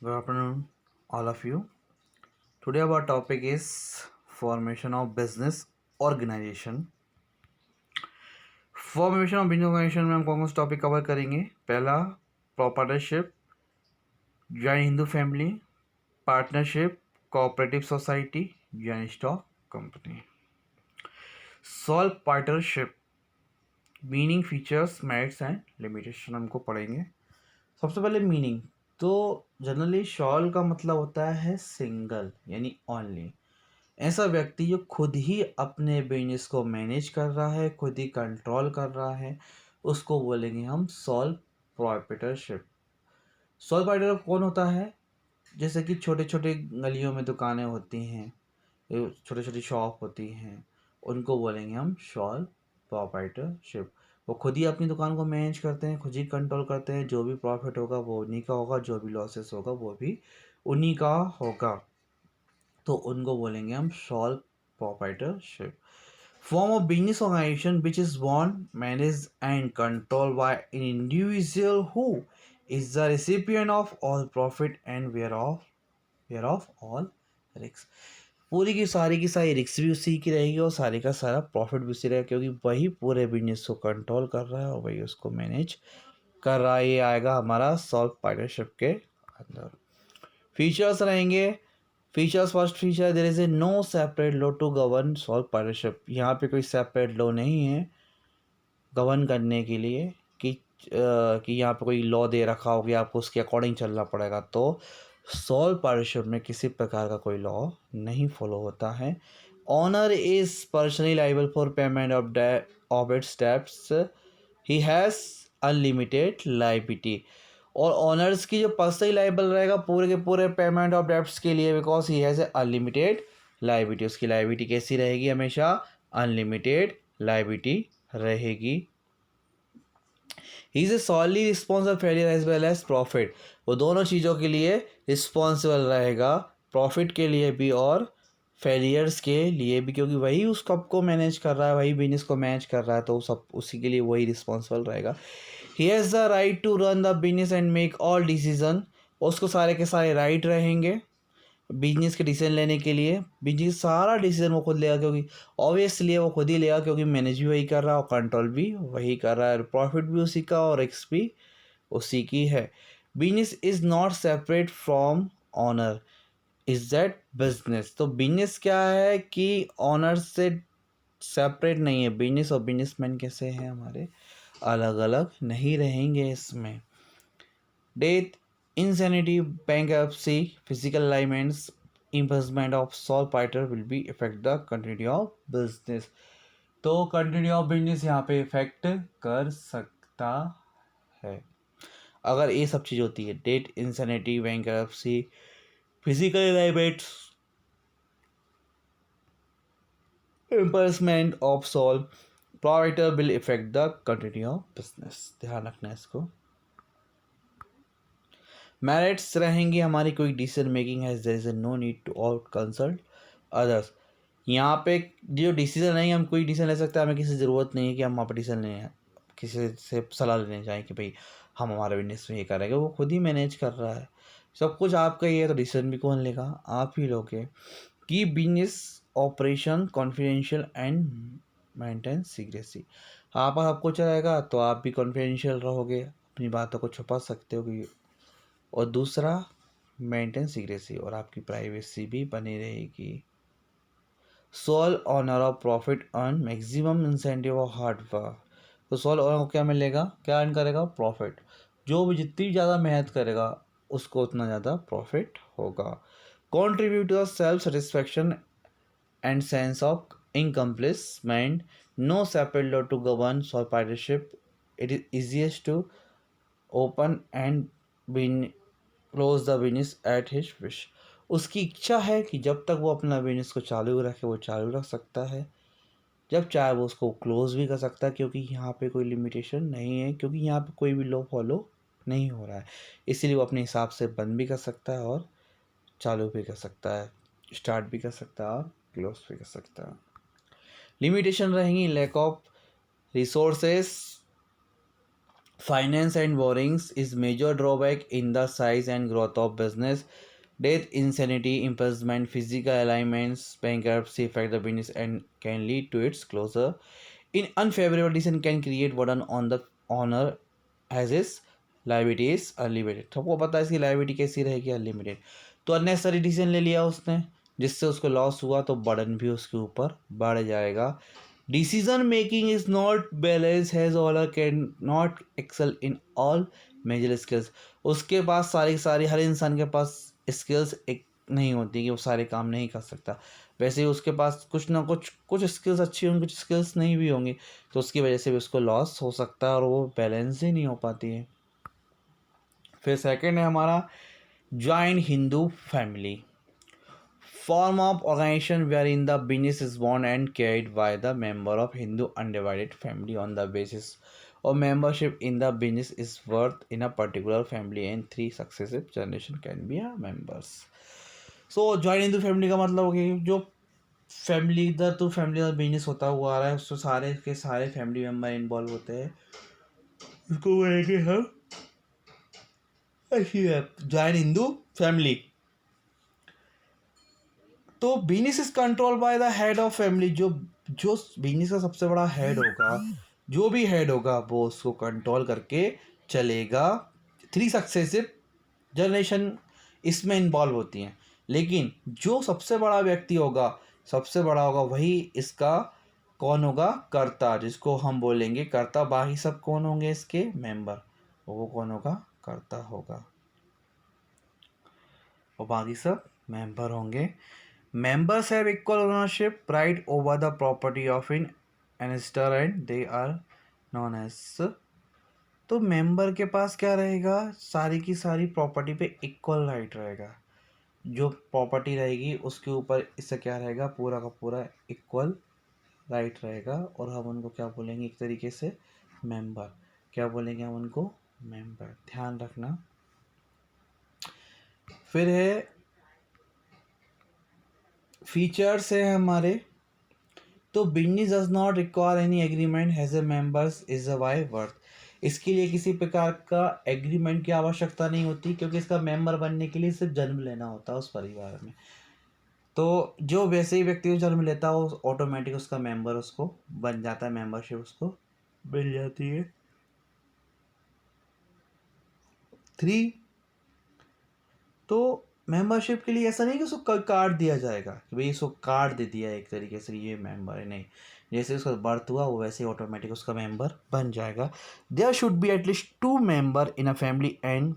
Good afternoon, all of you. Today our topic is formation of business organization. Formation of business organization में हम कौन कौन से topic cover करेंगे? पहला, proprietorship, joint Hindu family, partnership, cooperative society, joint stock company. Solve partnership, meaning, features, merits and limitation हमको पढ़ेंगे। सबसे पहले मीनिंग, तो जनरली शॉल का मतलब होता है सिंगल यानी ओनली। ऐसा व्यक्ति जो खुद ही अपने बिजनेस को मैनेज कर रहा है, खुद ही कंट्रोल कर रहा है, उसको बोलेंगे हम सॉल प्रोप्राइटरशिप। सॉल प्रोप्राइटर कौन होता है? जैसे कि छोटे छोटे गलियों में दुकानें होती हैं, छोटी छोटी शॉप होती हैं, उनको बोलेंगे हम सॉल प्रोप्राइटरशिप। वो खुद ही अपनी दुकान को मैनेज करते हैं, खुद ही कंट्रोल करते हैं, जो भी प्रॉफिट होगा वो उन्हीं का होगा, जो भी लॉसेस होगा वो भी उन्हीं का होगा, तो उनको बोलेंगे हम sole proprietorship. Form of business organization which is owned, managed, and controlled by an individual who is the recipient of all profit and whereof all risks. पूरी की सारी रिक्स भी उसी की रहेगी और सारी का सारा प्रॉफिट भी उसी रहेगा, क्योंकि वही पूरे बिजनेस को कंट्रोल कर रहा है और वही उसको मैनेज कर रहा है। ये आएगा हमारा सॉल्व पार्टनरशिप के अंदर। फीचर्स रहेंगे। Features, first feature, there is a no separate law to govern solve partnership. यहाँ पे कोई सेपरेट लॉ नहीं है गवर्न करने के लिए कि यहाँ पे कोई लॉ दे रखा हो कि आपको उसके अकॉर्डिंग चलना पड़ेगा। तो सॉल्व पार्टनरशिप में किसी प्रकार का कोई लॉ नहीं फॉलो होता है। Owner is personally liable for payment of its debts. He has unlimited liability. और ऑनर्स की जो पर्सनली लाइबल रहेगा पूरे के पूरे पेमेंट ऑफ डेब्ट्स के लिए, because he has a unlimited liability. उसकी लाइबिलिटी कैसी रहेगी? हमेशा अनलिमिटेड लाइबिलिटी रहेगी। He is a solely responsible failure as well as profit. वो दोनों चीज़ों के लिए रिस्पॉन्सिबल रहेगा, प्रॉफिट के लिए भी और फेलियर्स के लिए भी, क्योंकि वही उस कप को मैनेज कर रहा है, वही बिजनेस को मैनेज कर रहा है, तो सब उसी के लिए वही रिस्पॉन्सिबल रहेगा। He has the right to run the business and make all decision. उसको सारे के सारे राइट रहेंगे बिजनेस के डिसीजन लेने के लिए। बिजनेस सारा डिसीजन वो खुद लेगा, क्योंकि ऑब्वियसली वो खुद ही लेगा, क्योंकि मैनेज भी वही कर रहा है और कंट्रोल भी वही कर रहा है। प्रॉफिट भी उसी का और रिस्क भी उसी की है। Business is not separate from owner, is that business. तो बिजनेस क्या है कि ऑनर से सेपरेट नहीं है। बिजनेस और बिजनेसमैन कैसे हैं हमारे, अलग अलग नहीं रहेंगे इसमें। Death, insanity, bankruptcy, physical ailments, imprisonment of sole proprietor will be affect the continuity of business। तो कंटिन्यू ऑफ बिजनेस यहाँ पे इफेक्ट कर सकता है अगर ये सब चीज़ होती है। Debt, insanity, bankruptcy, physical elements, imprisonment of sole proprietor will effect the continue of business. ध्यान रखना है इसको। मेरिट्स रहेंगी हमारी, कोई डिसीजन मेकिंग है, there is no need to out consult others. यहाँ पे जो डिसीजन है, हम कोई डिसीजन ले सकते हैं, हमें किसी ज़रूरत नहीं है कि हम वहाँ पर डिसीजन लें, किसी से सलाह लेने जाएँ कि भाई हम हमारे बिजनेस में ये करेंगे। वो खुद ही मैनेज कर रहा है, सब कुछ आपका ही है, तो डिसीजन भी कौन लेगा? आप ही लोगे। कि business operation confidential and maintain secrecy. आप सब कुछ रहेगा तो आप भी कॉन्फिडेंशियल रहोगे, अपनी बातों को छुपा सकते हो कि, और दूसरा मेंटेन सीक्रेसी, और आपकी प्राइवेसी भी बनी रहेगी। Sole owner of profit earn maximum incentive of hard work. तो सोल ऑनर को क्या मिलेगा? क्या अर्न करेगा? प्रॉफिट। जो भी जितनी ज़्यादा मेहनत करेगा उसको उतना ज़्यादा प्रॉफिट होगा। Contribute to self satisfaction and sense of accomplishment. No separate law to govern sole partnership. It is easiest to open and been close the business at his wish. उसकी इच्छा है कि जब तक वो अपना बिजनेस को चालू रखे वो चालू रख सकता है, जब चाहे वो उसको क्लोज भी कर सकता है, क्योंकि यहाँ पे कोई लिमिटेशन नहीं है, क्योंकि यहाँ पे कोई भी लॉ फॉलो नहीं हो रहा है। इसीलिए वो अपने हिसाब से बंद भी कर सकता है और चालू भी कर सकता है, स्टार्ट भी कर सकता है और क्लोज भी कर सकता है। लिमिटेशन रहेंगी, lack of resources, Finance and borrowings is major drawback in the size and growth of business. Death, insanity, imprisonment, physical alignments, bankruptcy affect the business and can lead to its closure. In unfavorable decision can create burden on the owner as his liability is unlimited. सबको पता है इसकी liability कैसी रहेगी, unlimited. तो unnecessary decision ले लिया उसने जिससे उसको लॉस हुआ तो बर्डन भी उसके ऊपर बढ़ जाएगा. Decision making is not balanced, has or can not excel in all major skills. उसके पास सारी हर इंसान के पास स्किल्स एक नहीं होती कि वो सारे काम नहीं कर सकता. वैसे ही उसके पास कुछ ना कुछ स्किल्स अच्छी होंगी, कुछ स्किल्स नहीं भी होंगी, तो उसकी वजह से भी उसको लॉस हो सकता है और वो बैलेंस ही नहीं हो पाती है. फिर सेकंड है हमारा joint Hindu family. Form of organization wherein the business is born and carried by the member of Hindu undivided family on the basis of membership in the business is worth in a particular family and 3 successive generation can be a members. So joint Hindu family का मतलब कि जो family इधर तो family और business होता हुआ आ रहा है उसमें सारे के सारे फैमिली मेम्बर इन्वॉल्व होते हैं. उसको बोलेंगे हम जॉइंट हिंदू फैमिली. तो business is control by the head of family. जो जो बिजनेस का सबसे बड़ा हेड होगा, जो भी हेड होगा वो उसको कंट्रोल करके चलेगा. 3 सक्सेसिव जनरेशन इसमें इन्वॉल्व होती हैं, लेकिन जो सबसे बड़ा व्यक्ति होगा, सबसे बड़ा होगा वही इसका कौन होगा, कर्ता, जिसको हम बोलेंगे कर्ता. बाकी सब कौन होंगे इसके मेंबर, वो कौन होगा, कर्ता होगा, और बाकी सब मेंबर होंगे. Members have equal ownership right over the property of an investor and they are known as. तो मेंबर के पास क्या रहेगा, सारी की सारी प्रॉपर्टी पे इक्वल राइट रहेगा. जो प्रॉपर्टी रहेगी उसके ऊपर इससे क्या रहेगा, पूरा का पूरा इक्वल राइट रहेगा. और हम उनको क्या बोलेंगे, एक तरीके से मेंबर. क्या बोलेंगे हम उनको, मेंबर. ध्यान रखना. फिर है फीचर्स है हमारे. तो business does not require any agreement has a members is a why worth. इसके लिए किसी प्रकार का एग्रीमेंट की आवश्यकता नहीं होती क्योंकि इसका मेंबर बनने के लिए सिर्फ जन्म लेना होता है उस परिवार में. तो जो वैसे ही व्यक्ति को जन्म लेता है वो ऑटोमेटिक उसका मेंबर उसको बन जाता है, मेंबरशिप उसको मिल जाती है. 3. तो मेंबरशिप के लिए ऐसा नहीं कि उसको कार्ड दिया जाएगा कि भाई इसको कार्ड दे दिया एक तरीके से ये मेंबर है, नहीं. जैसे उसका बर्थ हुआ वो वैसे ही ऑटोमेटिक उसका मेंबर बन जाएगा. There should be at least 2 member in a family and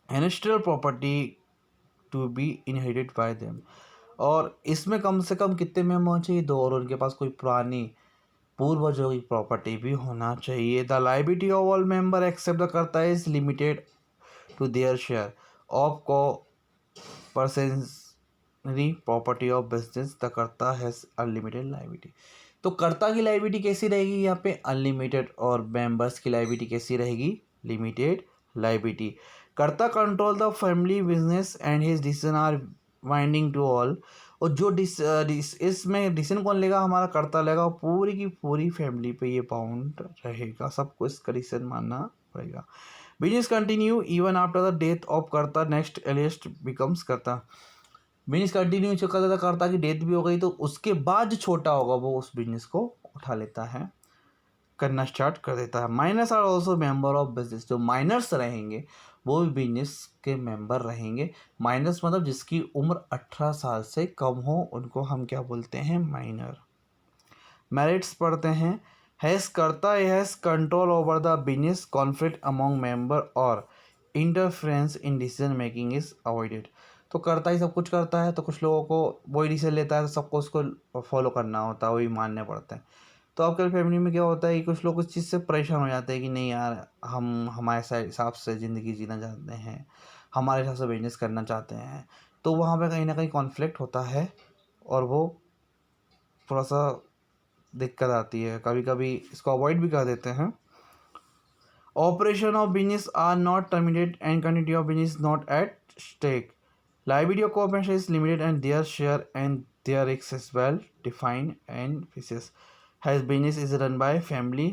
ancestral property to be inherited by them. और इसमें कम से कम कितने मेंबर चाहिए, 2, और उनके पास कोई पुरानी पूर्वजों की प्रॉपर्टी भी होना चाहिए. The liability of all member except the karta is limited to their share of coparcenary property of business. The karta has unlimited liability. तो कर्ता की लाइबिलिटी कैसी रहेगी यहाँ पे, अनलिमिटेड, और मेंबर्स की लाइबिलिटी कैसी रहेगी, limited liability. Karta control the family business and his decision are binding to all. और जो इसमें डिसीजन कौन लेगा, हमारा कर्ता लेगा, और पूरी की पूरी फैमिली पे ये बाउंड रहेगा, सबको इसका डिसीजन मानना पड़ेगा. Business continue even after the death of कर्ता, नेक्स्ट एलिस्ट बिकम्स कर्ता. बिजनेस कंटिन्यू करता था, कर्ता की डेथ भी हो गई तो उसके बाद जो छोटा होगा वो उस बिजनेस को उठा लेता है, करना स्टार्ट कर देता है. Minors are also member of business. जो माइनर्स रहेंगे वो भी बिजनेस के मेंबर रहेंगे. माइनर्स मतलब जिसकी उम्र 18 साल से कम हो, उनको हम क्या बोलते हैं, माइनर. मेरिट्स पढ़ते हैं. Has karta has control over the business, conflict among member और interference in decision making is avoided. तो करता ही सब कुछ करता है, तो कुछ लोगों को वही डिसीजन लेता है तो सबको उसको फॉलो करना होता है, वही मानने पड़ते हैं. तो आपके फैमिली में क्या होता है कि कुछ लोग उस चीज़ से परेशान हो जाते हैं कि नहीं यार, हम हमारे हिसाब से ज़िंदगी जीना चाहते हैं, हमारे हिसाब से बिजनेस करना चाहते हैं. तो वहाँ पे कहीं ना कहीं कॉन्फ्लिक्ट होता है और वो थोड़ा सा दिक्कत आती है. कभी कभी इसको अवॉइड भी कर देते हैं. Operation of business are not terminated and continuity of business not at stake. Liability of corporation is limited and their share and their risk is well defined and fixes. Has business is run by family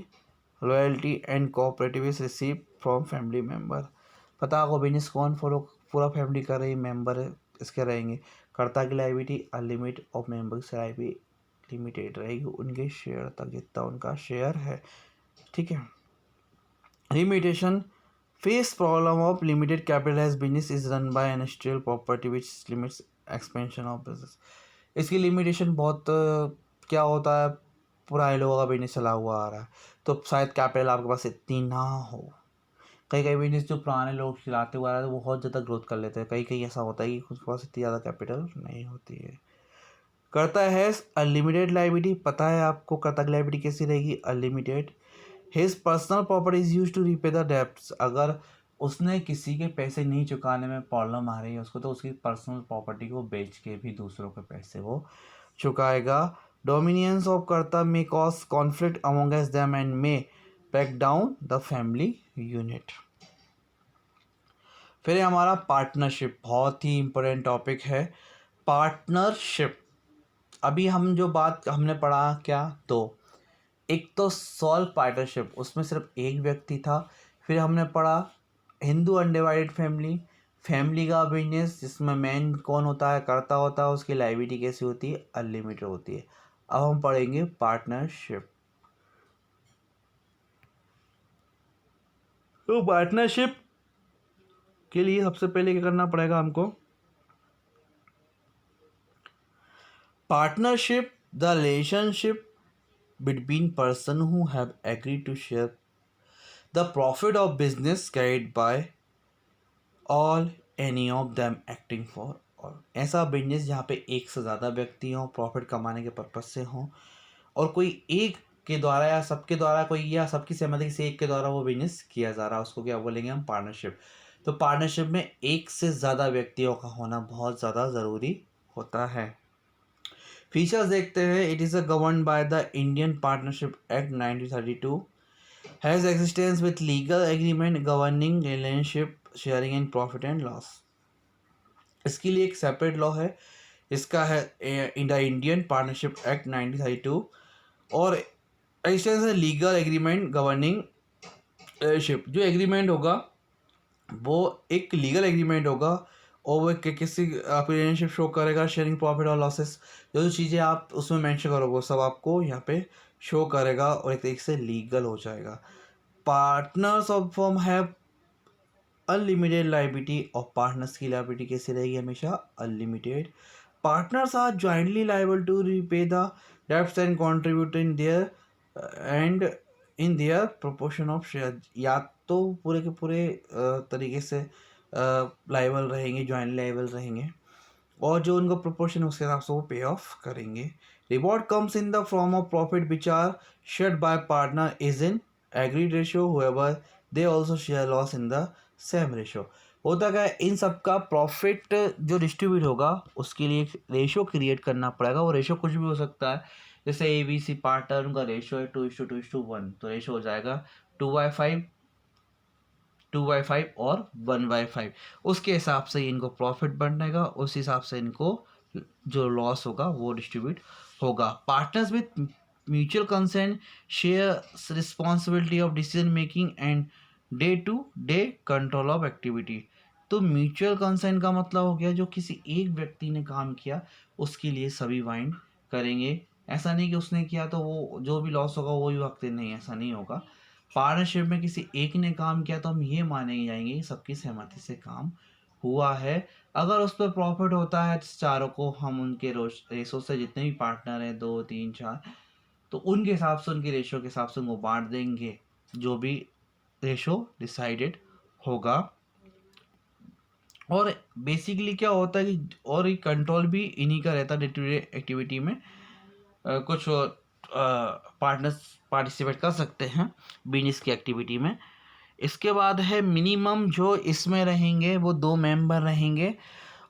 loyalty and cooperative is receive from family member. पता आपको business कौन follow पूरा family का रही member इसके रहेंगे। कर्ता की लायबिलिटी अनलिमिट ऑफ मेंबर की लायबिलिटी लिमिटेड रहेगी उनके शेयर तक जितना उनका शेयर है, ठीक है। Limitation face problem of limited capital as business is run by an industrial property which limits expansion of business. इसकी लिमिटेशन बहुत क्या होता है, पुराने लोगों का बिजनेस चला हुआ आ रहा है तो शायद कैपिटल आपके पास इतनी ना हो। कई कई बिजनेस जो पुराने लोग चलाते हुए आ रहे हैं तो बहुत ज़्यादा ग्रोथ कर लेते हैं, कई कई ऐसा होता है कि उनके पास इतनी ज़्यादा कैपिटल नहीं होती है। करता है अनलिमिटेड लायबिलिटी, पता है आपको करता की लायबिलिटी कैसी रहेगी, unlimited. His personal property is use to repay the debts, अगर उसने किसी के पैसे नहीं चुकाने में प्रॉब्लम आ रही है उसको तो उसकी पर्सनल प्रॉपर्टी को बेच के भी दूसरों के पैसे वो चुकाएगा। Dominions of karta may cause conflict among them and may break down the family unit. फिर हमारा पार्टनरशिप, बहुत ही इंपॉर्टेंट टॉपिक है पार्टनरशिप। अभी हम जो बात हमने पढ़ा क्या, तो एक तो सॉल्व पार्टनरशिप उसमें सिर्फ एक व्यक्ति था। फिर हमने पढ़ा हिंदू अनडिवाइडेड फैमिली, फैमिली का बिजनेस जिसमें मेन कौन होता है, कर्ता होता है, उसकी लायबिलिटी कैसी होती है, अनलिमिटेड होती है। अब हम पढ़ेंगे पार्टनरशिप। तो पार्टनरशिप के लिए सबसे पहले क्या करना पड़ेगा हमको, partnership the relationship between person who have agreed to share the profit of business carried by all any of them acting for all। ऐसा बिजनेस जहाँ पे एक से ज़्यादा व्यक्ति हों, प्रॉफिट कमाने के पर्पज से हों और कोई एक के द्वारा या सबके द्वारा कोई या सबकी सहमति से एक के द्वारा वो बिजनेस किया जा रहा है, उसको क्या बोलेंगे हम, पार्टनरशिप। तो पार्टनरशिप में एक से ज़्यादा व्यक्तियों का होना बहुत ज़्यादा ज़रूरी होता है। फीचर्स देखते हैं। It is govern by the Indian partnership act 1932, has existence with legal agreement governing relationship sharing and profit and loss. इसके लिए एक सेपरेट लॉ है, इसका है in the Indian partnership act 1932 और एक्सिस्टेंस है लीगल एग्रीमेंट गवर्निंग रिलेशनशिप। जो agreement होगा वो एक लीगल एग्रीमेंट होगा और वो किसी आपकी रिलेशनशिप शो करेगा, शेयरिंग प्रॉफिट और लॉसेस, जो जो चीज़ें आप उसमें मेंशन करोगे वो सब आपको यहाँ पे शो करेगा और एक तरीके से लीगल हो जाएगा। Partners of firm have unlimited liability और पार्टनर्स की लायबिलिटी कैसे रहेगी, हमेशा unlimited. Partners are jointly liable to repay the debts and contribute in their and in their proportion of share. या तो पूरे के पूरे तरीके से लायबल रहेंगे, जॉइंट लायबल रहेंगे और जो उनका प्रोपोर्शन उसके हिसाब से वो पे ऑफ करेंगे। Reward comes in the form of profit which are shared by partner is in agreed ratio, however they also share loss in the same ratio. होता क्या है, इन सब का प्रॉफिट जो डिस्ट्रीब्यूट होगा उसके लिए एक रेशियो क्रिएट करना पड़ेगा। वो रेशियो कुछ भी हो सकता है, जैसे ABC पार्टनर उनका रेशियो है 2:2:1, तो रेशियो हो जाएगा 2/5, 2/5 और 1/5। उसके हिसाब से इनको प्रॉफिट बनेगा, उस हिसाब से इनको जो लॉस होगा वो डिस्ट्रीब्यूट होगा। Partners with mutual consent share responsibility of decision making and day to day control of activity. तो म्यूचुअल कंसेंट का मतलब हो गया जो किसी एक व्यक्ति ने काम किया उसके लिए सभी वाइंड करेंगे। ऐसा नहीं कि उसने किया तो वो जो भी लॉस होगा वो भी वक्त, नहीं, ऐसा नहीं होगा। पार्टनरशिप में किसी एक ने काम किया तो हम ये माने जाएंगे कि सबकी सहमति से काम हुआ है। अगर उस पर प्रॉफिट होता है चारों को, हम उनके रेशो से जितने भी पार्टनर हैं 2 3 4, तो उनके हिसाब से उनके रेशो के हिसाब से उनको बांट देंगे जो भी रेशो डिसाइडेड होगा। और बेसिकली क्या होता है कि और ये कंट्रोल भी इन्हीं का रहता है डे टू डे एक्टिविटी में। कुछ पार्टनर्स पार्टिसिपेट कर सकते हैं बिजनेस की एक्टिविटी में। इसके बाद है मिनिमम जो इसमें रहेंगे वो 2 मेंबर रहेंगे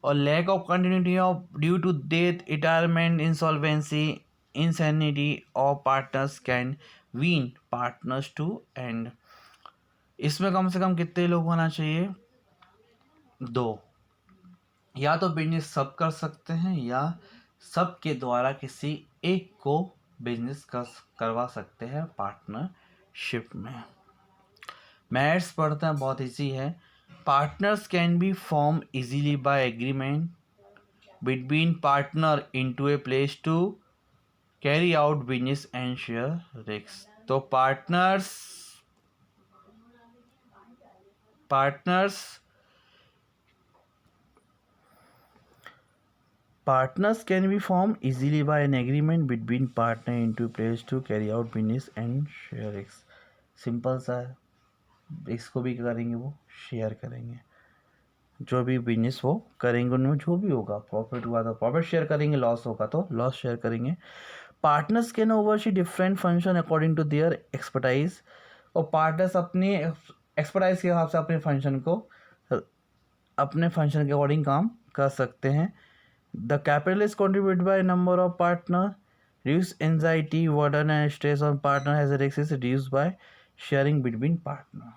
और lack of continuity of due to death, retirement, insolvency, insanity of partners can when partners to end. इसमें कम से कम कितने लोग होना चाहिए, 2। या तो बिजनेस सब कर सकते हैं या सब के द्वारा किसी एक को बिजनेस करवा सकते हैं पार्टनरशिप। शिप में। मैथ्स पढ़ते हैं, बहुत इजी है। Partners can be form easily by agreement between partner into a place to carry out business and share risk. तो Partners can be formed easily by an agreement between partner into place to carry out business and share risks. Simple सा है, इसको भी करेंगे, वो share करेंगे, जो भी बिजनेस वो करेंगे उनमें जो भी होगा, प्रॉफिट हुआ तो प्रॉफिट शेयर करेंगे, लॉस होगा तो लॉस शेयर करेंगे। Partners can oversee different function according to their expertise, और पार्टनर्स अपनी एक्सपर्टाइज के हिसाब से अपने फंक्शन के अकॉर्डिंग काम कर सकते हैं। The capital is contributed by a number of partners. Reduce anxiety, burden and stress on partner has a risk is reduced by sharing between partner.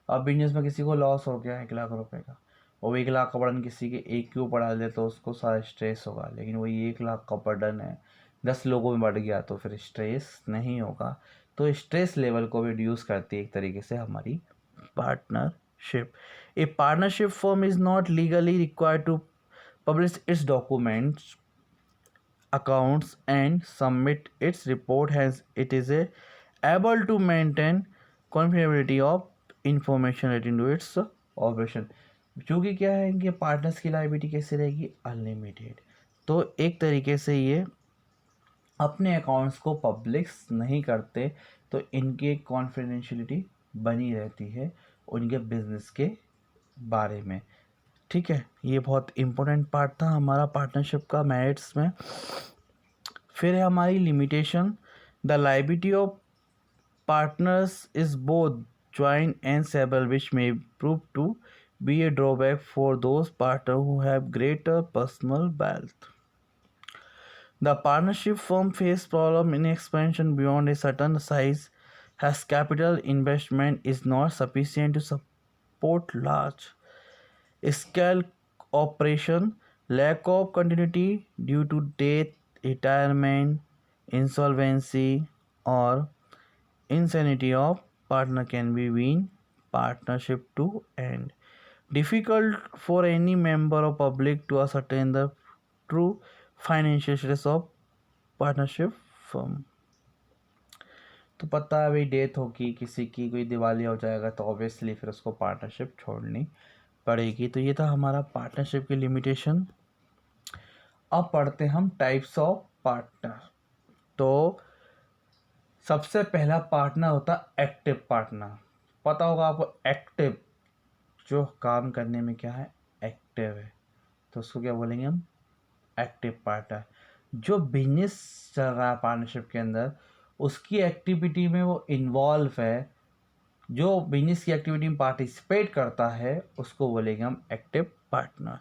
अब बिजनेस में किसी को लॉस हो गया 1 लाख रुपए का, और 1 लाख का बर्डन किसी के एक क्यों पड़ा दे तो उसको सारा स्ट्रेस होगा, लेकिन वही 1 लाख का बर्डन है 10 लोगों में बढ़ गया तो फिर स्ट्रेस नहीं होगा। तो स्ट्रेस लेवल को भी रिड्यूस करती है एक तरीके से हमारी partnership. A partnership firm is not legally required to publish its documents, accounts and submit its report, hence it is able to maintain confidentiality of information relating to its operation। क्योंकि क्या है कि पार्टनर्स की liability कैसे रहेगी, unlimited. तो एक तरीके से ये अपने अकाउंट्स को पब्लिश नहीं करते, तो इनकी कॉन्फिडेंशियलिटी बनी रहती है उनके बिजनेस के बारे में। ठीक है, ये बहुत इम्पोर्टेंट पार्ट था हमारा पार्टनरशिप का मैरिट्स में। फिर है हमारी limitation. The liability of partners is both joint and several which may prove to be a drawback for those partner who have greater personal wealth. The partnership firm face problem in expansion beyond a certain size, has capital investment is not sufficient to support large scale operation, lack of continuity due to death, retirement, insolvency or insanity of partner can be in partnership to end. Difficult for any member of public to ascertain the true financial status of partnership firm। तो पता है भाई death होगी किसी की, कोई दिवालिया हो जाएगा तो ऑब्वियसली फिर उसको पार्टनरशिप छोड़नी पड़ेगी। तो ये था हमारा पार्टनरशिप की लिमिटेशन। अब पढ़ते हम टाइप्स ऑफ पार्टनर। तो सबसे पहला पार्टनर होता है एक्टिव पार्टनर। पता होगा आपको, एक्टिव जो काम करने में क्या है, एक्टिव है, तो उसको क्या बोलेंगे हम, एक्टिव पार्टनर। जो बिजनेस चल रहा है पार्टनरशिप के अंदर, उसकी एक्टिविटी में वो इन्वॉल्व है, जो बिजनेस की एक्टिविटी में पार्टिसिपेट करता है, उसको बोलेंगे हम एक्टिव पार्टनर।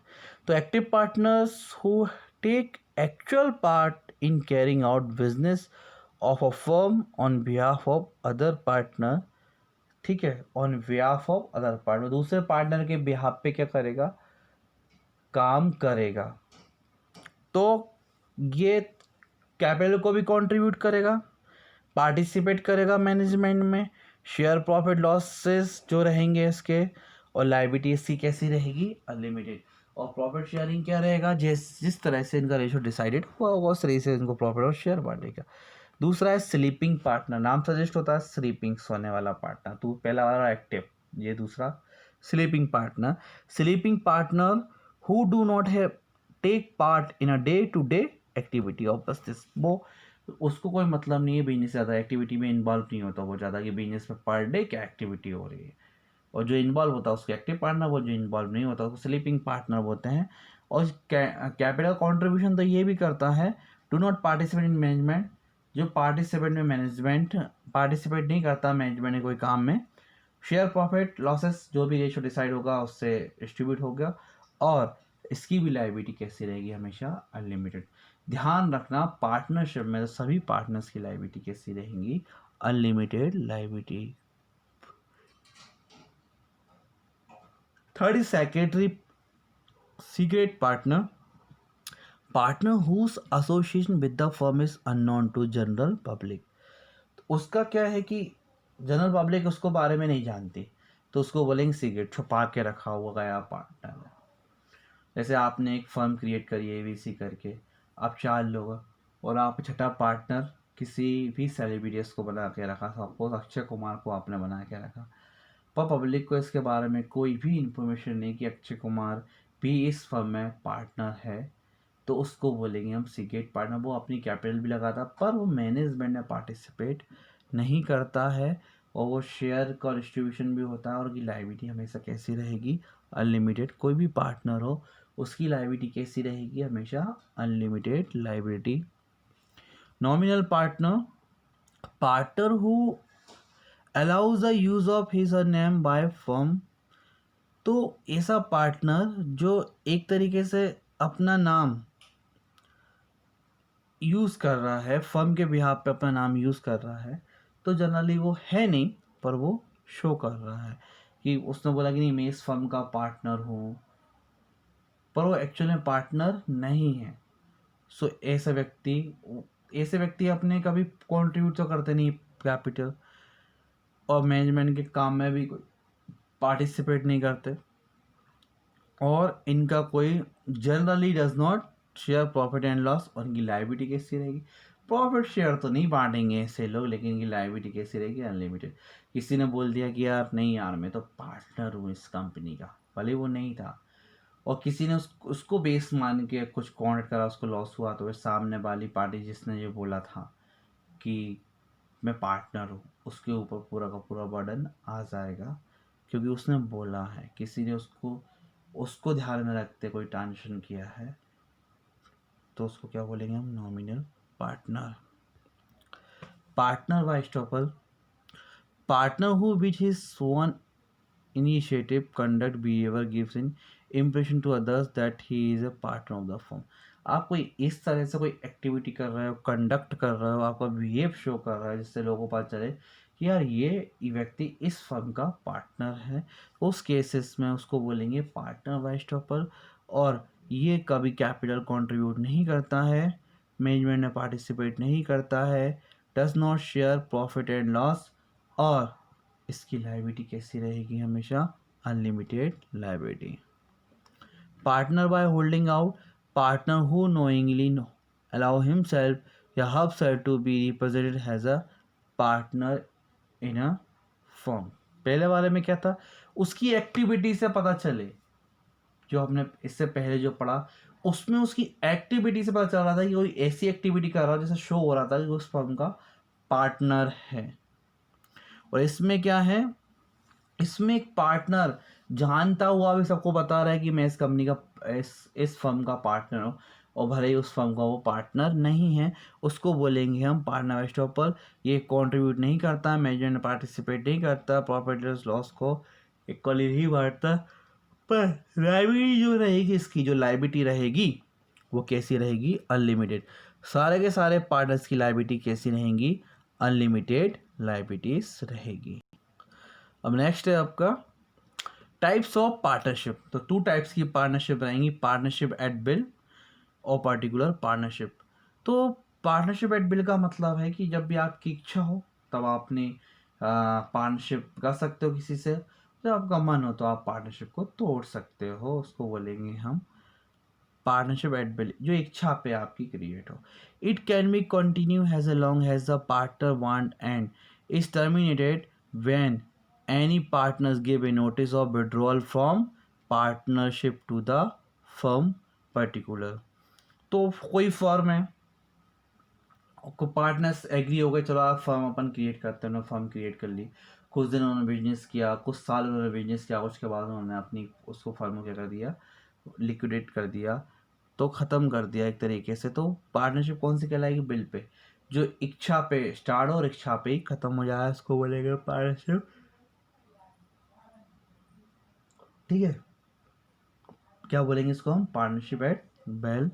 तो active partners who take actual part in carrying out business of a firm on behalf of other partner. ठीक है, on behalf of other partner, दूसरे पार्टनर के बिहाफ पे क्या करेगा, काम करेगा। तो ये कैपिटल को भी कंट्रीब्यूट करेगा, पार्टिसिपेट करेगा मैनेजमेंट में, शेयर प्रॉफिट लॉसेस जो रहेंगे इसके, और लायबिलिटी इसकी कैसी रहेगी, अनलिमिटेड। और प्रॉफिट शेयरिंग क्या रहेगा, जिस तरह से इनका रेशो डिसाइडेड हुआ होगा उस तरह से इनको प्रॉफिट और शेयर बांटेगा। दूसरा है स्लीपिंग पार्टनर, नाम सजेस्ट होता है स्लीपिंग, सोने वाला पार्टनर। तो पहला वाला एक्टिव, ये दूसरा sleeping partner. Sleeping partner who do not have take part in a day to day activity of business. वो उसको कोई मतलब नहीं है बिजनेस से ज़्यादा एक्टिविटी में इन्वॉल्व नहीं होता वो ज़्यादा, कि बिजनेस में पर डे क्या एक्टिविटी हो रही है। और जो इन्वॉल्व होता है उसको एक्टिव पार्टनर, वो जो इन्वॉल्व नहीं होता उसको स्लीपिंग पार्टनर बोलते हैं। और कैपिटल कंट्रीब्यूशन तो ये भी करता है, do not participate in management, जो मैनेजमेंट पार्टिसिपेट नहीं करता मैनेजमेंट में कोई काम में। शेयर प्रॉफिट लॉसेस, जो भी रेशो डिसाइड होगा उससे डिस्ट्रीब्यूट होगा। और इसकी भी लायबिलिटी कैसी रहेगी, हमेशा अनलिमिटेड। ध्यान रखना, पार्टनरशिप में तो सभी पार्टनर्स की लायबिलिटी कैसी रहेंगी, unlimited liability. Third is secretary secret partner, partner whose association with the firm is unknown to general public. उसका क्या है कि जनरल पब्लिक उसको बारे में नहीं जानती, तो उसको बोलेंगे सीक्रेट, छुपा के रखा हुआ गया पार्टनर है। जैसे आपने एक फर्म क्रिएट करी है ABC करके, आप 4 लोग हो और आप छठा पार्टनर किसी भी सेलिब्रिटीज को बना के रखा, सपोज अक्षय कुमार को आपने बना के रखा, पर पब्लिक को इसके बारे में कोई भी इंफॉर्मेशन नहीं कि अक्षय कुमार भी इस फर्म में पार्टनर है, तो उसको बोलेंगे हम सीक्रेट पार्टनर। वो अपनी कैपिटल भी लगाता पर वो मैनेजमेंट में पार्टिसिपेट नहीं करता है, और वो शेयर का डिस्ट्रीब्यूशन भी होता है, और उसकी लायबिलिटी हमेशा कैसी रहेगी, अनलिमिटेड। कोई भी पार्टनर हो उसकी लायबिलिटी कैसी रहेगी, हमेशा unlimited liability. Nominal partner, partner who allows the use of his name by firm. तो ऐसा पार्टनर जो एक तरीके से अपना नाम यूज़ कर रहा है, फर्म के बिहाफ पे अपना नाम यूज़ कर रहा है, तो जनरली वो है नहीं पर वो शो कर रहा है कि उसने बोला कि नहीं मैं इस फर्म का पार्टनर हूँ, पर वो एक्चुअल में पार्टनर नहीं है। सो ऐसे व्यक्ति अपने कभी कंट्रीब्यूट तो करते नहीं कैपिटल, और मैनेजमेंट के काम में भी पार्टिसिपेट नहीं करते, और इनका कोई generally does not share profit and loss. और इनकी लायबिलिटी कैसी रहेगी, प्रॉफिट शेयर तो नहीं बांटेंगे ऐसे लोग, लेकिन इनकी लायबिलिटी कैसी रहेगी, अनलिमिटेड। किसी ने बोल दिया कि यार नहीं यार मैं तो पार्टनर हूँ इस कंपनी का, भले वो नहीं था, और किसी ने उसको बेस मान के कुछ कॉन्ट्रैक्ट करा, उसको लॉस हुआ, तो वे सामने वाली पार्टी जिसने ये बोला था कि मैं पार्टनर हूँ, उसके ऊपर पूरा का पूरा बर्डन आ जाएगा, क्योंकि उसने बोला है, किसी ने उसको ध्यान में रखते कोई ट्रांजेक्शन किया है, तो उसको क्या बोलेंगे हम, nominal partner. Partner by estoppel, partner who which his own initiative, conduct, behavior gives an impression to others that he is a partner of the firm। आप कोई इस तरह से कोई एक्टिविटी कर रहे हो, कंडक्ट कर रहे हो, आपका बिहेव शो कर रहा है जिससे लोगों को पता चले कि यार ये व्यक्ति इस फर्म का पार्टनर है, उस केसेस में उसको बोलेंगे पार्टनर बाय एस्टॉपल। और ये कभी कैपिटल कंट्रीब्यूट नहीं करता है, मैनेजमेंट में पार्टिसिपेट नहीं करता है, does not share profit and loss, और इसकी लायबिलिटी कैसी रहेगी, हमेशा unlimited liability. Partner by holding out, partner who knowingly allow himself या herself to be represented as a partner in a firm. पहले वाले में क्या था, उसकी एक्टिविटी से पता चले, जो हमने इससे पहले जो पढ़ा उसमें उसकी एक्टिविटी से पता चल रहा था कि कोई ऐसी एक्टिविटी कर रहा है जैसे शो हो रहा था कि उस फर्म का पार्टनर है। और इसमें क्या है, इसमें एक पार्टनर जानता हुआ भी सबको बता रहा है कि मैं इस कंपनी का इस फर्म का पार्टनर हूँ, और भले ही उस फर्म का वो पार्टनर नहीं है, उसको बोलेंगे हम पार्टनर स्टॉपर। ये कंट्रीब्यूट नहीं करता, मैनेजमेंट पार्टिसिपेट नहीं करता, प्रॉफिट लॉस को इक्वली ही बांटता, पर लायबिलिटी जो रहेगी, इसकी जो लायबिलिटी रहेगी वो कैसी रहेगी, अनलिमिटेड। सारे के सारे पार्टनर्स की लायबिलिटी कैसी रहेंगी, अनलिमिटेड लायबिलिटीज रहेगी। अब नेक्स्ट है आपका टाइप्स ऑफ पार्टनरशिप। तो 2 टाइप्स की पार्टनरशिप रहेंगी, पार्टनरशिप एट बिल और पर्टिकुलर पार्टनरशिप। तो पार्टनरशिप एट बिल का मतलब है कि जब भी आपकी इच्छा हो तब आपने पार्टनरशिप कर सकते हो किसी से, जब आपका मन हो तो आप पार्टनरशिप को तोड़ सकते हो, उसको बोलेंगे हम पार्टनरशिप एट बिल, जो इच्छा पे आपकी क्रिएट हो। It can be continue as long as the partner want and is terminated when any partners give a notice of withdrawal from partnership to the firm particular। तो कोई firm है, को partners agree हो गए, चलो आप firm अपन create करते हैं, उन्होंने फर्म क्रिएट कर ली, कुछ दिन उन्होंने बिजनेस किया, कुछ साल उन्होंने बिजनेस किया, उसके बाद उन्होंने अपनी उसको फर्म को क्या कर दिया, लिक्विडेट कर दिया, तो ख़त्म कर दिया एक तरीके से। तो पार्टनरशिप कौन सी कहलाएगी, बिल पे, जो इच्छा पे स्टार्ट हो और इच्छा पे ही ख़त्म हो जाए, उसको बोलेंगे पार्टनरशिप। ठीक है, क्या बोलेंगे इसको हम, पार्टनरशिप एट बेल।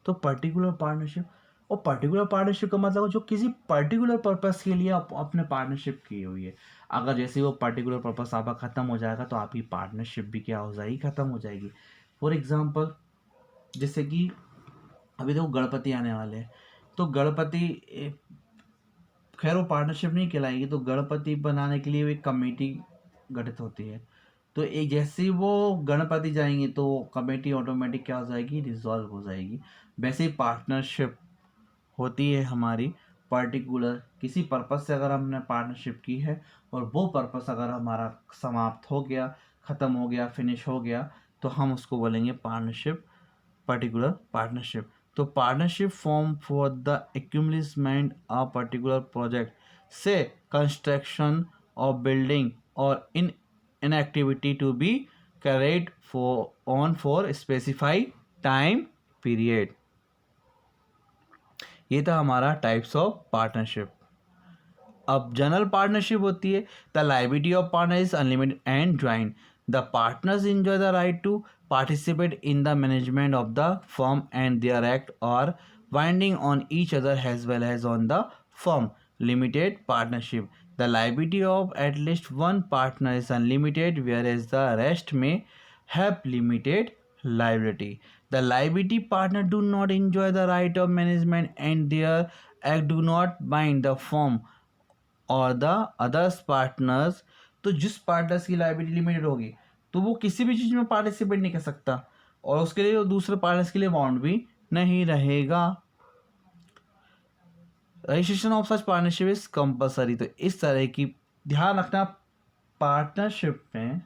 तो पर्टिकुलर पार्टनरशिप, और पर्टिकुलर पार्टनरशिप का मतलब जो किसी पर्टिकुलर पर्पस के लिए अपने पार्टनरशिप की हुई है। अगर जैसे वो पर्टिकुलर पर्पस आपका ख़त्म हो जाएगा तो आपकी पार्टनरशिप भी क्या हो जाएगी, ख़त्म हो जाएगी। फॉर एग्जांपल जैसे कि अभी देखो गणपति आने वाले हैं, तो गणपति खैर वो पार्टनरशिप नहीं कहलाएगी, तो गणपति बनाने के लिए एक कमेटी गठित होती है। तो एक जैसे ही वो गणपति जाएंगे तो कमेटी ऑटोमेटिक क्या हो जाएगी, रिजॉल्व हो जाएगी। वैसे ही पार्टनरशिप होती है हमारी पर्टिकुलर किसी पर्पस से, अगर हमने पार्टनरशिप की है और वो पर्पस अगर हमारा समाप्त हो गया, ख़त्म हो गया, फिनिश हो गया, तो हम उसको बोलेंगे पार्टनरशिप, पर्टिकुलर पार्टनरशिप। तो partnership form for the accomplishment of particular project से कंस्ट्रक्शन ऑफ बिल्डिंग और in activity to be carried for specified time period। ये था हमारा टाइप्स ऑफ पार्टनरशिप। अब जनरल पार्टनरशिप होती है, the liability of partner is unlimited and joint. The partners enjoy the right to participate in the management of the firm and their act or binding on each other as well as on the firm। Limited partnership, the liability of at least one partner is unlimited whereas the rest may have limited liability। The liability partner do not enjoy the right of management and their act do not bind the firm और the others partners. तो जिस partners की liability limited होगी तो वो किसी भी चीज़ में पार्टिसिपेट नहीं कर सकता और उसके लिए दूसरे पार्टनर्स के लिए बाउंड भी नहीं रहेगा। Registration of such partnership is compulsory. तो इस तरह की ध्यान रखना, पार्टनरशिप में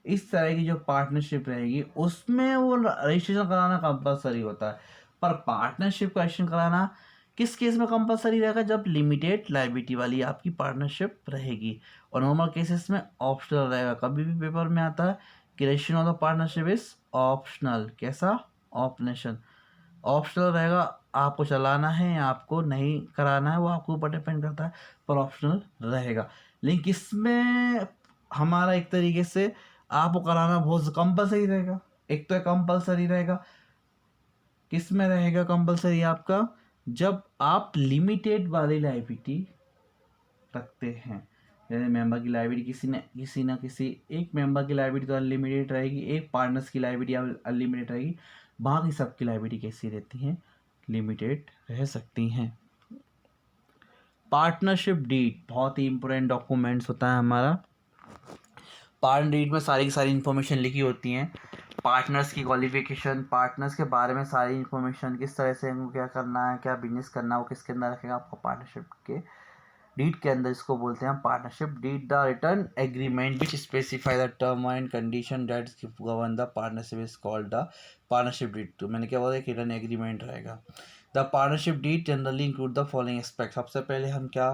इस तरह की जो पार्टनरशिप रहेगी उसमें वो रजिस्ट्रेशन कराना कंपलसरी होता है। पर पार्टनरशिप का रजिस्ट्रेशन कराना किस केस में कंपलसरी रहेगा, जब लिमिटेड लायबिलिटी वाली आपकी पार्टनरशिप रहेगी। और नॉर्मल केसेस में ऑप्शनल रहेगा। कभी भी पेपर में आता है कि registration of the partnership is optional. कैसा? ऑप्शनल, ऑप्शनल रहेगा। आपको चलाना है या आपको नहीं कराना है वो आपके ऊपर डिपेंड करता है, पर ऑप्शनल रहेगा। लेकिन किसमें हमारा एक तरीके से आपको कराना बहुत कंपलसरी रहेगा। एक तो कंपलसरी रहेगा, किस में रहेगा कंपलसरी आपका, जब आप लिमिटेड वाली लायबिलिटी रखते हैं। जैसे मेंबर की लायबिलिटी किसी ना किसी एक मेंबर की लायबिलिटी तो अनलिमिटेड रहेगी, एक पार्टनर्स की लायबिलिटी अनलिमिटेड रहेगी, बाकी सबकी लायबिलिटी कैसी रहती हैं, लिमिटेड रह सकती हैं। पार्टनरशिप डीड बहुत ही इंपॉर्टेंट डॉक्यूमेंट्स होता है हमारा। पार्टनर डीड में सारी की सारी इन्फॉर्मेशन लिखी होती हैं, पार्टनर्स की क्वालिफिकेशन, पार्टनर्स के बारे में सारी इन्फॉर्मेशन, किस तरह से हमको क्या करना है, क्या बिजनेस करना है, वो किसके अंदर रखेगा आपको पार्टनरशिप के डीड के अंदर। इसको बोलते हैं partnership deed. The return agreement which specify the term and condition that govern the partnership is called the partnership deed. तो मैंने क्या बोला, एक रिटर्न एग्रीमेंट रहेगा। The partnership deed generally include the following aspect. सबसे पहले हम क्या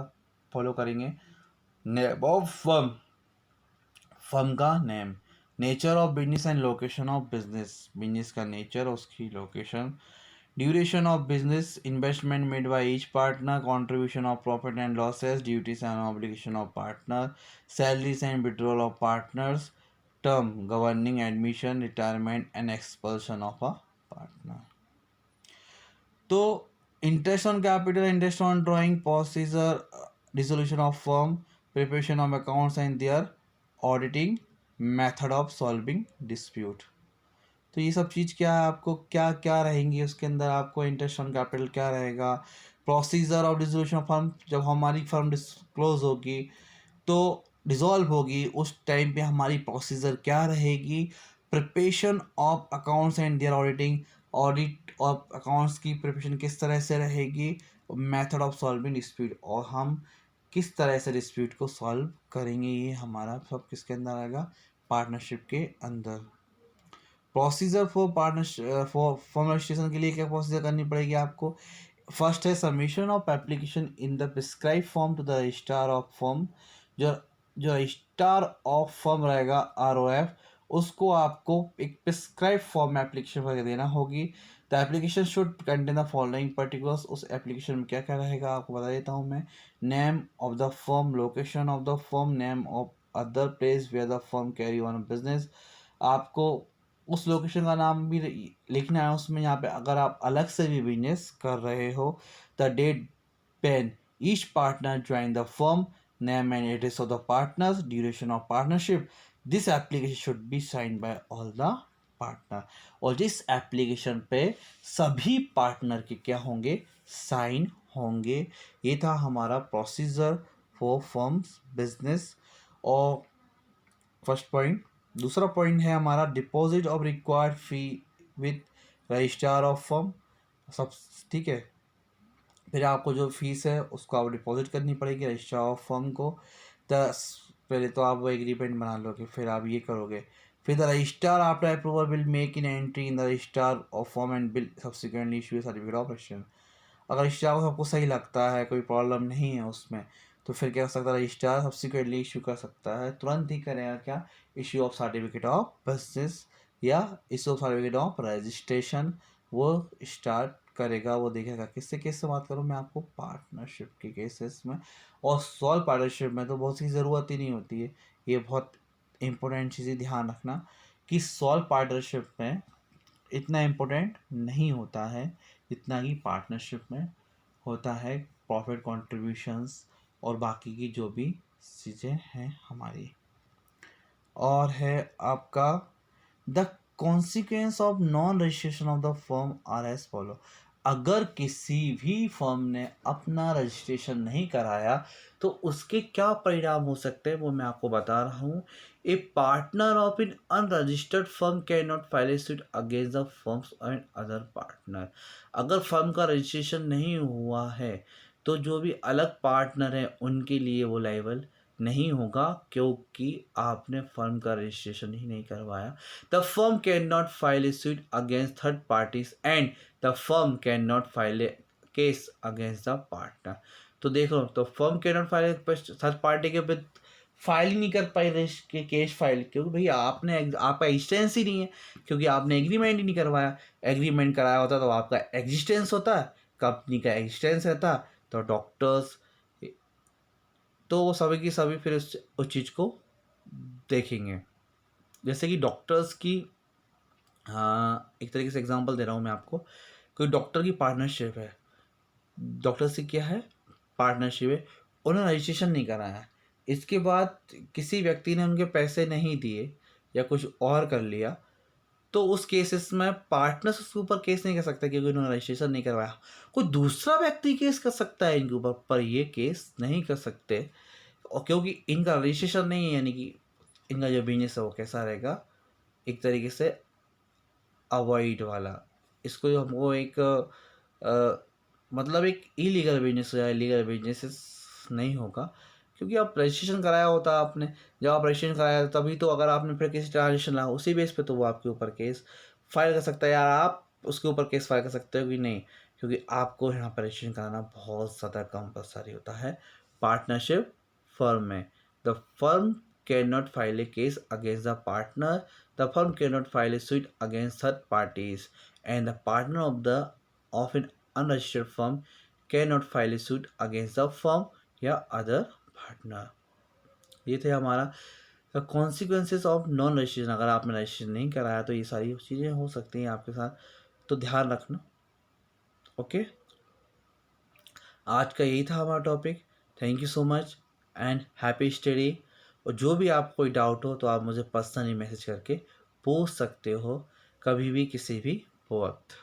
फॉलो करेंगे, नेम ऑफ फर्म, फर्म का name, nature of business and location of business, business का नेचर और उसकी location, duration of business, investment made by each partner, contribution of profit and losses, duties and obligation of partner, salaries and withdrawal of partners, term governing admission, retirement and expulsion of a partner. तो interest on capital, interest on drawing, procedure, dissolution of firm, preparation of accounts and their auditing, method of solving dispute. तो ये सब चीज़ क्या है, आपको क्या क्या रहेंगी उसके अंदर, आपको इंटरेस्ट ऑन कैपिटल क्या रहेगा, procedure of dissolution of firm, जब हमारी फर्म डिस्क्लोज होगी तो डिसॉल्व होगी उस टाइम पे हमारी प्रोसीजर क्या रहेगी, preparation of accounts and their auditing, audit of accounts की प्रिपरेशन किस तरह से रहेगी, मेथड ऑफ सॉल्विंग डिस्प्यूट, और हम किस तरह से डिस्प्यूट को सॉल्व करेंगे, ये हमारा सब किसके अंदर आएगा, पार्टनरशिप के अंदर। Procedure for partnership for firm registration के लिए क्या प्रोसीजर करनी पड़ेगी आपको। फर्स्ट है submission of application in the prescribed form to the registrar of firm. जो जो रजिस्ट्रार ऑफ फर्म रहेगा ROF, उसको आपको एक प्रिस्क्राइब फॉर्म में एप्लीकेशन करके देना होगी। The application should contain the following particulars. उस एप्लीकेशन में क्या क्या रहेगा आपको बता देता हूँ मैं। Name of the firm, location of the firm, name of other place where the firm carry on business. आपको उस लोकेशन का नाम भी लिखना है उसमें। यहाँ पे अगर आप अलग से भी बिजनेस कर रहे हो, the date pen each partner join the firm, name and address of the partners, duration of partnership. This application should be sign by all the partner. और जिस एप्लीकेशन पे सभी पार्टनर के क्या होंगे, साइन होंगे। ये था हमारा प्रोसीजर फॉर फर्म्स बिजनेस और फर्स्ट पॉइंट। दूसरा पॉइंट है हमारा deposit of required fee with registrar of firm. सब ठीक है। फिर आपको जो फीस है उसको आप डिपॉजिट करनी पड़ेगी रजिस्ट्रार ऑफ फर्म को। दस पहले तो आप वो एग्रीमेंट बना लोगे, फिर आप ये करोगे। फिर the registrar after approval will make in entry in the registrar of firm and bill subsequently issue certificate of registration. अगर रजिस्ट्रार को सबको सही लगता है, कोई प्रॉब्लम नहीं है उसमें, तो फिर क्या कर सकता है रजिस्ट्रार सब्सिक्वेंटली इशू कर सकता है, तुरंत ही करेगा क्या, issue of certificate of business या issue of certificate of registration वो स्टार्ट करेगा। वो देखेगा किससे केस से बात करूँ मैं आपको, पार्टनरशिप के केसेस में। और सॉल्व पार्टनरशिप में तो बहुत सी ज़रूरत ही नहीं होती है। ये बहुत इंपॉर्टेंट चीज़ें ध्यान रखना कि सॉल्व पार्टनरशिप में इतना इम्पोर्टेंट नहीं होता है जितना कि पार्टनरशिप में होता है। प्रॉफिट कंट्रीब्यूशंस और बाकी की जो भी चीज़ें हैं हमारी। और है आपका the consequence of non registration of the firm are as follow. अगर किसी भी फर्म ने अपना रजिस्ट्रेशन नहीं कराया तो उसके क्या परिणाम हो सकते हैं वो मैं आपको बता रहा हूँ। A partner of in unregistered firm can not file a suit against the firms and other partner. अगर फर्म का रजिस्ट्रेशन नहीं हुआ है तो जो भी अलग पार्टनर हैं उनके लिए वो लायबल नहीं होगा, क्योंकि आपने फर्म का रजिस्ट्रेशन ही नहीं करवाया। The firm can not file a suit against third parties and the firm can not file a case against the partner. तो देख लो, तो firm can not file third party के पे फाइल ही नहीं कर पाई के केस फाइल, क्योंकि भैया आपने आपका एग्जिस्टेंस ही नहीं है, क्योंकि आपने एग्रीमेंट ही नहीं करवाया। एग्रीमेंट कराया होता तो आपका एग्जिस्टेंस होता, कंपनी का एग्जिस्टेंस रहता, तो डॉक्टर्स तो वो सभी की सभी फिर उस चीज़ को देखेंगे। जैसे कि डॉक्टर्स की, हाँ एक तरीके से एग्जांपल दे रहा हूँ मैं आपको। कोई डॉक्टर की पार्टनरशिप है, डॉक्टर से क्या है पार्टनरशिप है, उन्होंने रजिस्ट्रेशन नहीं कराया, इसके बाद किसी व्यक्ति ने उनके पैसे नहीं दिए या कुछ और कर लिया, तो उस केसेस में पार्टनर्स उसके ऊपर केस नहीं कर सकता क्योंकि उन्होंने रजिस्ट्रेशन नहीं करवाया। कोई दूसरा व्यक्ति केस कर सकता है इनके ऊपर, पर ये केस नहीं कर सकते, और क्योंकि इनका रजिस्ट्रेशन नहीं है, यानी कि इनका जो बिजनेस है वो कैसा रहेगा, एक तरीके से अवॉइड वाला। इसको हमको एक मतलब एक इलीगल बिजनेस या लीगल बिजनेस नहीं होगा, क्योंकि आप रजिस्ट्रेशन कराया होता आपने। जब आप रजिस्ट्रेशन कराया तभी तो, अगर आपने फिर किसी ट्रांजेक्शन लाया उसी बेस पे, तो वो आपके ऊपर केस फाइल कर सकता है, यार आप उसके ऊपर केस फाइल कर सकते हो कि नहीं, क्योंकि आपको यहाँ पर रजिस्ट्रेशन कराना बहुत ज़्यादा कंपलसरी होता है पार्टनरशिप फर्म में। The firm can not file a case against the partner, the firm can not file a suit against third parties and the partner of an unregistered firm cannot file a suit against the firm या other partner. ये थे हमारा consequences of non registration. अगर आपने registration नहीं कराया तो ये सारी चीज़ें हो सकती हैं आपके साथ, तो ध्यान रखना। ओके, आज का यही था हमारा topic. Thank you so much and happy study. और जो भी आपको कोई डाउट हो तो आप मुझे पर्सनली मैसेज करके पूछ सकते हो, कभी भी किसी भी वक्त।